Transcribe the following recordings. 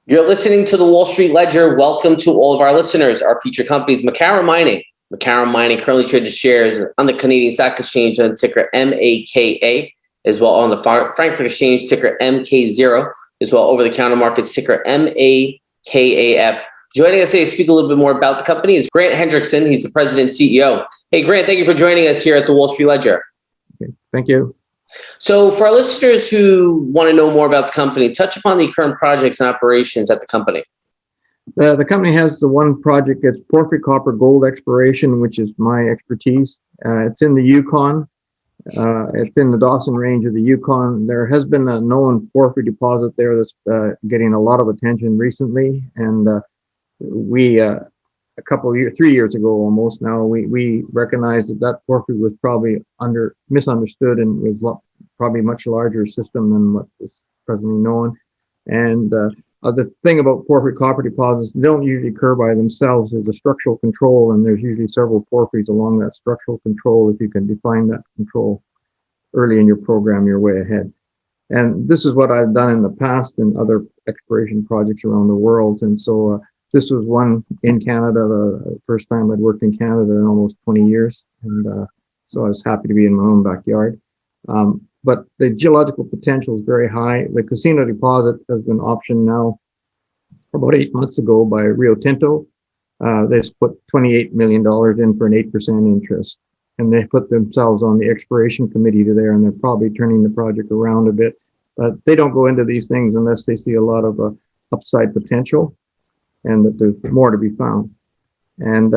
You're listening to the Wall Street Ledger. Welcome to all of our listeners. Our featured company is Makara Mining. Makara Mining currently traded shares on the Canadian Stock Exchange on the ticker MAKA, as well on the Frankfurt Exchange ticker MK0, as well over the counter markets ticker MAKAF. Joining us today to speak a little bit more about the company is Grant Hendrickson. He's the president and CEO. Hey, Grant, thank you for joining us here at the Wall Street Ledger. Okay, thank you. So for our listeners who want to know more about the company, touch upon the current projects and operations at the company. The company has the one project that's porphyry copper gold exploration, which is my expertise. It's in the Yukon. It's in the Dawson range of the Yukon. There has been a known porphyry deposit there that's getting a lot of attention recently. And we, a couple of years, 3 years ago almost now, we recognized that porphyry was probably misunderstood and was probably much larger system than what is presently known. And the thing about porphyry copper deposits, they don't usually occur by themselves. There's a structural control, and there's usually several porphyries along that structural control. If you can define that control early in your program, you're way ahead. And this is what I've done in the past in other exploration projects around the world. And so this was one in Canada, the first time I'd worked in Canada in almost 20 years. And so I was happy to be in my own backyard. But the geological potential is very high. The Casino deposit has been optioned now about 8 months ago by Rio Tinto. They put $28 million in for an 8% interest. And they put themselves on the exploration committee there, and they're probably turning the project around a bit. But they don't go into these things unless they see a lot of upside potential and that there's more to be found. And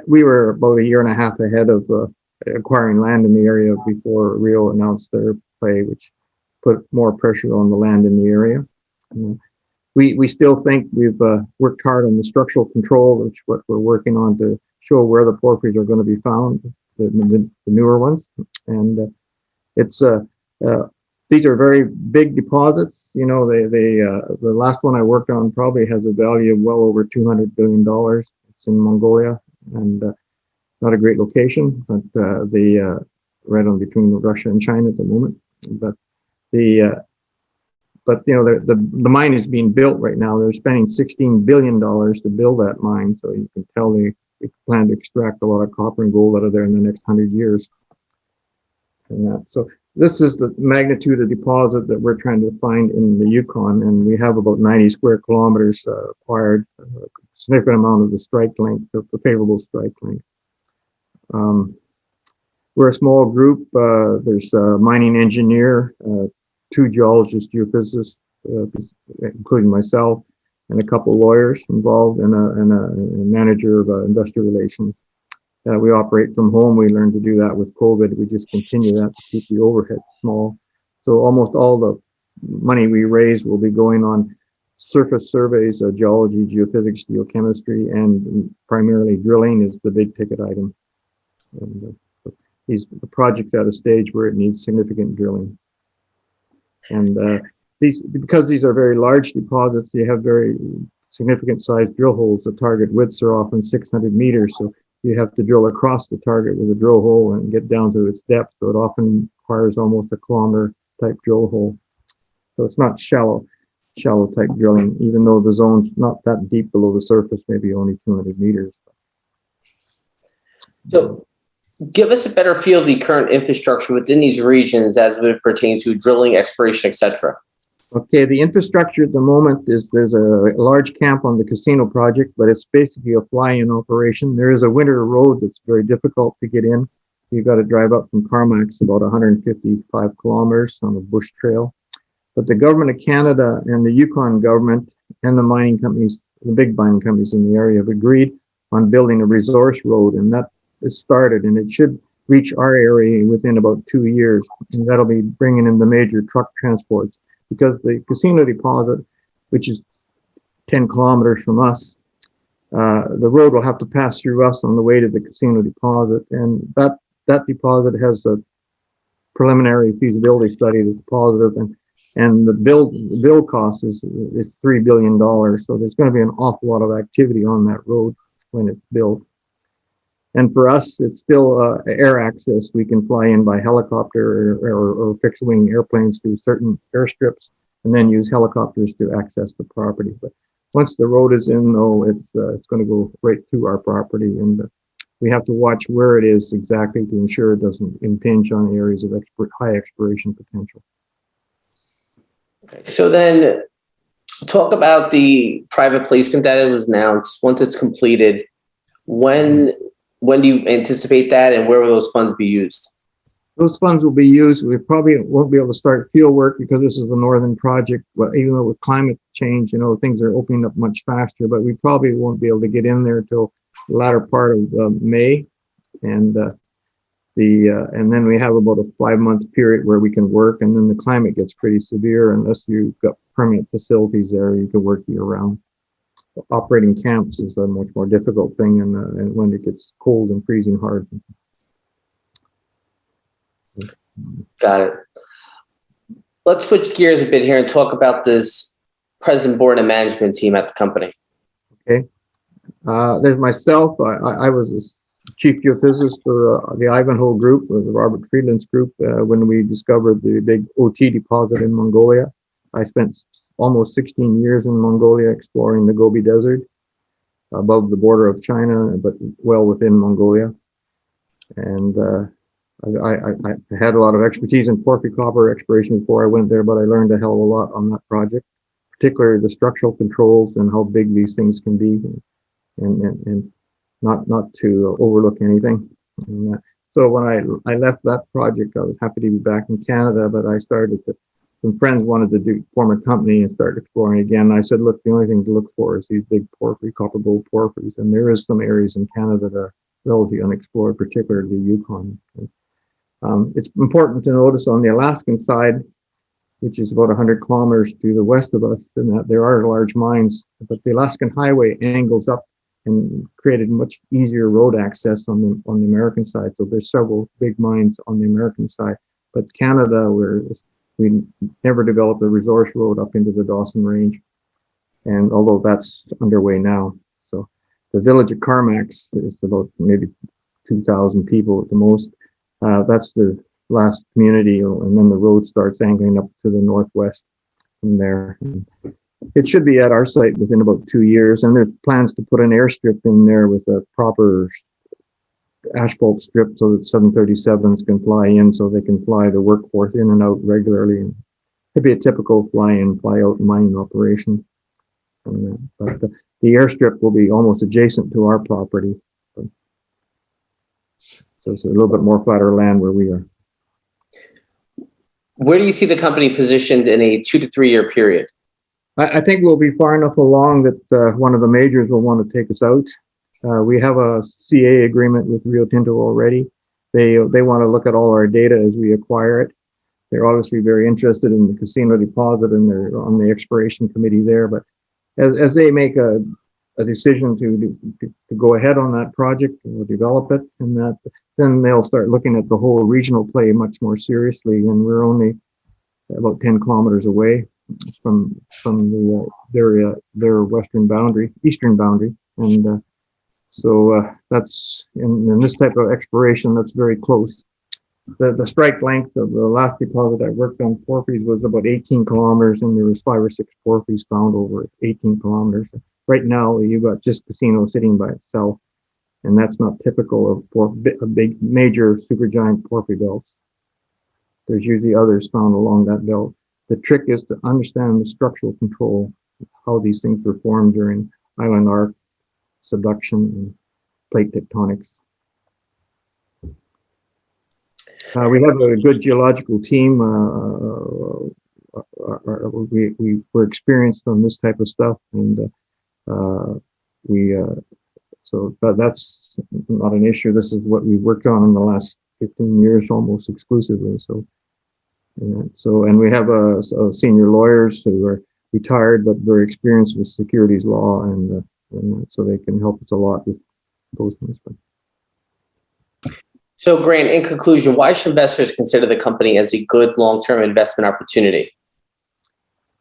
we were about a year and a half ahead of acquiring land in the area before Rio announced their play, which put more pressure on the land in the area. We still think we've worked hard on the structural control, which is what we're working on to show where the porphyries are going to be found, the newer ones. And these are very big deposits. You know, the last one I worked on probably has a value of well over $200 billion. It's in Mongolia, and not a great location, but right on between Russia and China at the moment. But you know, the mine is being built right now. They're spending $16 billion to build that mine, so you can tell they plan to extract a lot of copper and gold out of there in the next 100 years. And so this is the magnitude of deposit that we're trying to find in the Yukon, and we have about 90 square kilometers acquired, a significant amount of the strike length, the favorable strike length. We're a small group. There's a mining engineer, 2 geologists, geophysicists, including myself, and a couple of lawyers involved, and a manager of investor relations. We operate from home. We learned to do that with COVID. We just continue that to keep the overhead small. So almost all the money we raise will be going on surface surveys, geology, geophysics, geochemistry, and primarily drilling is the big ticket item. And the project's at a stage where it needs significant drilling. And because these are very large deposits, you have very significant sized drill holes. The target widths are often 600 meters, so you have to drill across the target with a drill hole and get down to its depth. So it often requires almost a kilometer type drill hole. So it's not shallow type drilling, even though the zone's not that deep below the surface, maybe only 200 meters. So give us a better feel of the current infrastructure within these regions as it pertains to drilling, exploration, etc. Okay, the infrastructure at the moment is there's a large camp on the Casino project, but it's basically a fly-in operation. There is a winter road that's very difficult to get in. You've got to drive up from Carmack's about 155 kilometers on a bush trail. But the government of Canada and the Yukon government and the mining companies, the big mining companies in the area, have agreed on building a resource road, and that is started, and it should reach our area within about 2 years, and that'll be bringing in the major truck transports. Because the Casino deposit, which is 10 kilometers from us, the road will have to pass through us on the way to the Casino deposit, and that deposit has a preliminary feasibility study that's positive, and the build cost is $3 billion. So there's going to be an awful lot of activity on that road when it's built. And for us, it's still air access. We can fly in by helicopter or fixed wing airplanes to certain airstrips. and then use helicopters to access the property. But once the road is in, though, it's going to go right through our property, and we have to watch where it is exactly to ensure it doesn't impinge on areas of high exploration potential. Okay. So then talk about the private placement that it was announced. Once it's completed, when do you anticipate that, and where will those funds be used? Those funds will be used. We probably won't be able to start field work because this is a northern project. Well, even though with climate change, things are opening up much faster, but we probably won't be able to get in there till the latter part of May. And and then we have about a 5-month period where we can work, and then the climate gets pretty severe. Unless you've got permanent facilities there, you can work year round. Operating camps is a much more difficult thing, and when it gets cold and freezing hard. Got it. Let's switch gears a bit here and talk about this present board and management team at the company. Okay. There's myself. I was a chief geophysicist for the Ivanhoe group, the Robert Friedland's group, when we discovered the big OT deposit in Mongolia. I spent almost 16 years in Mongolia exploring the Gobi Desert above the border of China, but well within Mongolia. And I had a lot of expertise in porphyry copper exploration before I went there, but I learned a hell of a lot on that project, particularly the structural controls and how big these things can be, and not to overlook anything. And, so when I left that project, I was happy to be back in Canada, but I started to, some friends wanted to form a company and start exploring again. I said, look, the only thing to look for is these big porphyry, copper gold porphyries, and there is some areas in Canada that are relatively unexplored, particularly the Yukon. It's important to notice on the Alaskan side, which is about 100 kilometers to the west of us, and that there are large mines, but the Alaskan Highway angles up and created much easier road access on the American side. So there's several big mines on the American side, but Canada, we never developed a resource road up into the Dawson Range, and although that's underway now. So the village of Carmacks is about maybe 2,000 people at the most. That's the last community, and then the road starts angling up to the northwest from there. It should be at our site within about 2 years, and there's plans to put an airstrip in there with a proper asphalt strip so that 737s can fly in, so they can fly the workforce in and out regularly. And it'd be a typical fly-in, fly-out mining operation. But the airstrip will be almost adjacent to our property. So it's a little bit more flatter land where we are. Where do you see the company positioned in a 2 to 3 year period? I think we'll be far enough along that one of the majors will want to take us out. We have a CA agreement with Rio Tinto already. They want to look at all our data as we acquire it. They're obviously very interested in the casino deposit, and they're on the exploration committee there. But as they make a decision to go ahead on that project or develop it, and then they'll start looking at the whole regional play much more seriously. And we're only about 10 kilometers away from their western boundary, eastern boundary, and so that's in this type of exploration that's very close. The strike length of the last deposit I worked on porphyries was about 18 kilometers, and there was 5 or 6 porphyries found over 18 kilometers. Right now, you've got just Casino sitting by itself, and that's not typical of big major supergiant porphyry belts. There's usually others found along that belt. The trick is to understand the structural control, how these things were formed during island arc, subduction, and plate tectonics. We have a good geological team. We're experienced on this type of stuff, and so that's not an issue. This is what we've worked on in the last 15 years, almost exclusively. And we have senior lawyers who are retired but very experienced with securities law, and so they can help us a lot with those things. So, Grant, in conclusion, why should investors consider the company as a good long-term investment opportunity?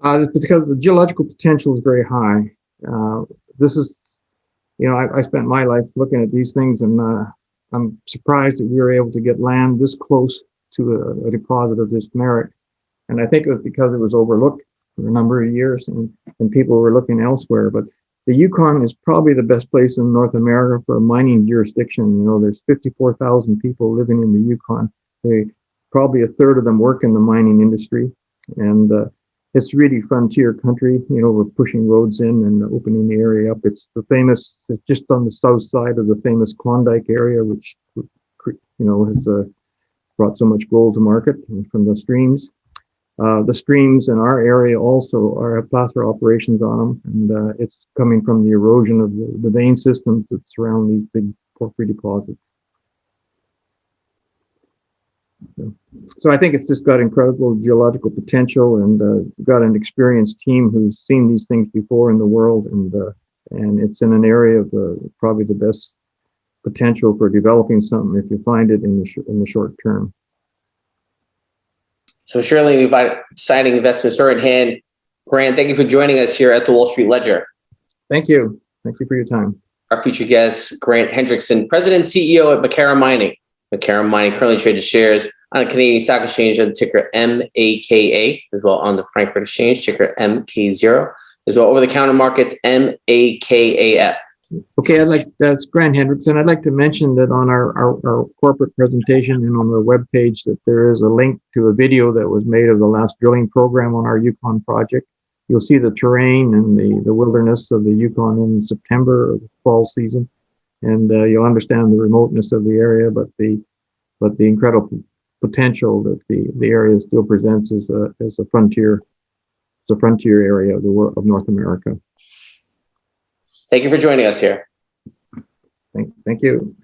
Because the geological potential is very high. This is, I spent my life looking at these things, and I'm surprised that we were able to get land this close to a deposit of this merit. And I think it was because it was overlooked for a number of years, and people were looking elsewhere. But the Yukon is probably the best place in North America for a mining jurisdiction. You know, there's 54,000 people living in the Yukon. Probably a third of them work in the mining industry, and it's really frontier country. You know, we're pushing roads in and opening the area up. It's just on the south side of the famous Klondike area, which, you know, has brought so much gold to market from the streams. The streams in our area also have placer operations on them, and it's coming from the erosion of the vein systems that surround these big porphyry deposits. So I think it's just got incredible geological potential, and got an experienced team who's seen these things before in the world, and it's in an area of probably the best potential for developing something if you find it in the short term. So surely we've got exciting investment story at hand. Grant, thank you for joining us here at the Wall Street Ledger. Thank you. Thank you for your time. Our featured guest, Grant Hendrickson, President and CEO at Makara Mining. Makara Mining currently traded shares on the Canadian Stock Exchange under ticker MAKA, as well on the Frankfurt Exchange, ticker MK0, as well over-the-counter markets, MAKAF. Okay, that's Grant Hendrickson. I'd like to mention that on our corporate presentation and on the webpage that there is a link to a video that was made of the last drilling program on our Yukon project. You'll see the terrain and the wilderness of the Yukon in September, of the fall season, and you'll understand the remoteness of the area, but the incredible potential that the area still presents as a frontier area of the world, of North America. Thank you for joining us here. Thank you.